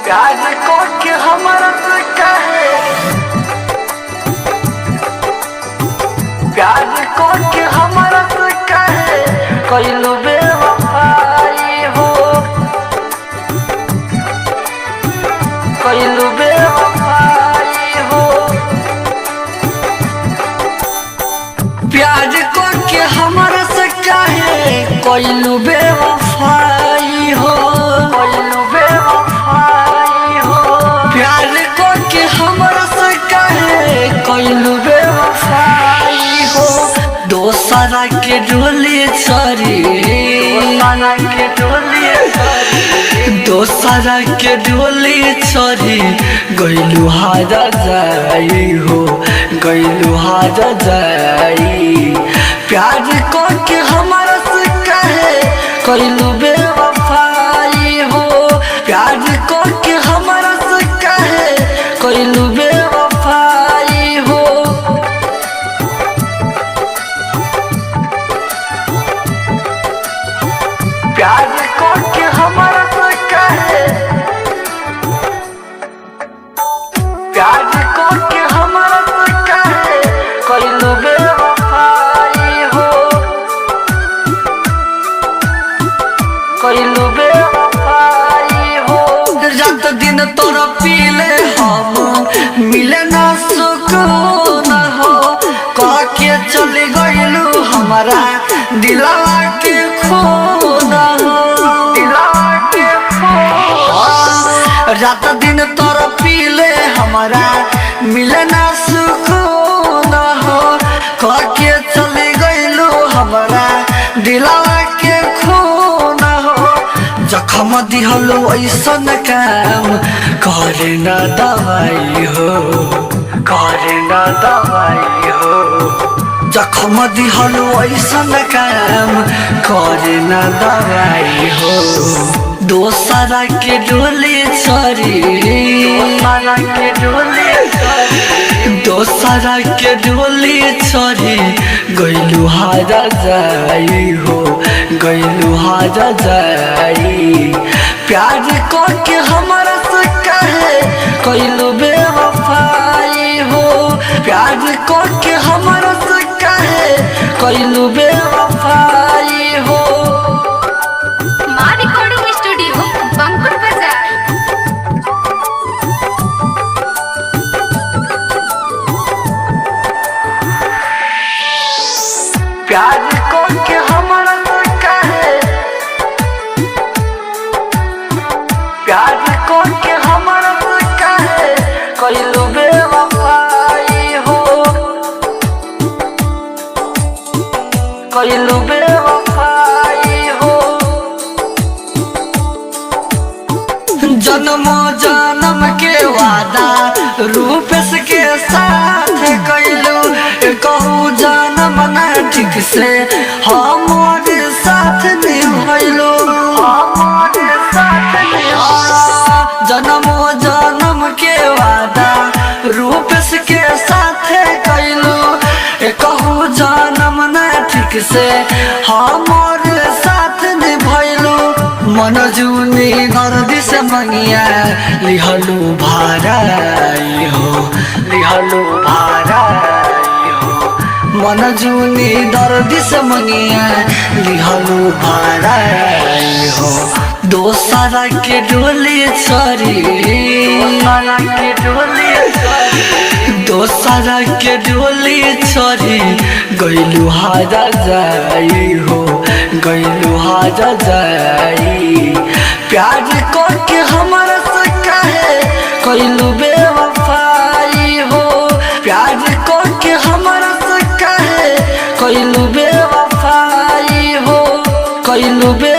प्यार को के हमारा से कहे, प्यार को के हमारा से कहे कैलू बेवफाई हो, कैलू बेवफाई हो। प्यार को के हमारा से कहे कैलू बेवफाई हो, कैलू बेवफाई हो। प्यार को के हमारा से कहे कैलू बेवफाई हो। दोसरा के डोली चरी, दोसरा के डोली चरी, दोसरा के डोली चरी गइलू हारा जाई हो, गइलू हारा जाई। प्यार को के हमारा से कहे कैलू बेवफाई हो, प्यार को के हमारा से कहे कैलू बेवफाई हो। प्यार को के हमारा से कहे, प्यार को के हमारा से कहे कैलू बेवफाई हो, कैलू बेवफाई हो। रात दिन तोरा पीले हम मिले ना सुकून हो, कह के चले गइलू हमारा दिलवा के खून हो, दिलवा के खून। रात दिन तोरा पीले हमारा मिले ना सुकून हो, कह के चले गइलू हमारा दिलवा के खून हो। जखम दिहलो ऐसन काम करे ना दवाई हो, करे ना दवाई हो। जखम दिहलो ऐसन काम करे ना दवाई हो। दोसरा के डोली चरी, दोसरा के डोली चरी, दोसरा के डोली चरी गइलू हारा जाई हो, गइलू हारा जाई। प्यार को के हमारा से कहे कैलू बेवफाई हो, प्यार को के हमारा से कहे कैलू बेवफाई हो। माँ रिकॉर्डिंग स्टूडियो बंकुर बाजार। प्यार को के हमारा से कहे, प्यार को के हमारा से कहे कैलू बेवफाई हो, कैलू बेवफाई हो। जन्मो जन्म के वादा रूपेश के साथ कैलू, कहू जन्म ना ठीक से हमारे साथ निभैलू, हमारे साथ निभैलू। जन्मो जन्म के वादा रूपेश के साथ कैलू, कहू जन्म ना ठीक से हमारे साथ निभैलू। मन जूनी गर्दी से मंगिया लिहलू भाराई हो, लिहलू भाराई हो। मन जूनी दर्दी से मंगिया लिहलू भाराई हो। दोसरा के डोली चरी, दोसरा के डोली चरी, दोसरा के डोली चरी गइलू हारा जाई हो, गइलू हारा जाई। प्यार को के हमारा से कहे कैलू बेवफाई हो, प्यार को के हमारा से कहे कैलू बेवफाई हो, कैलू बे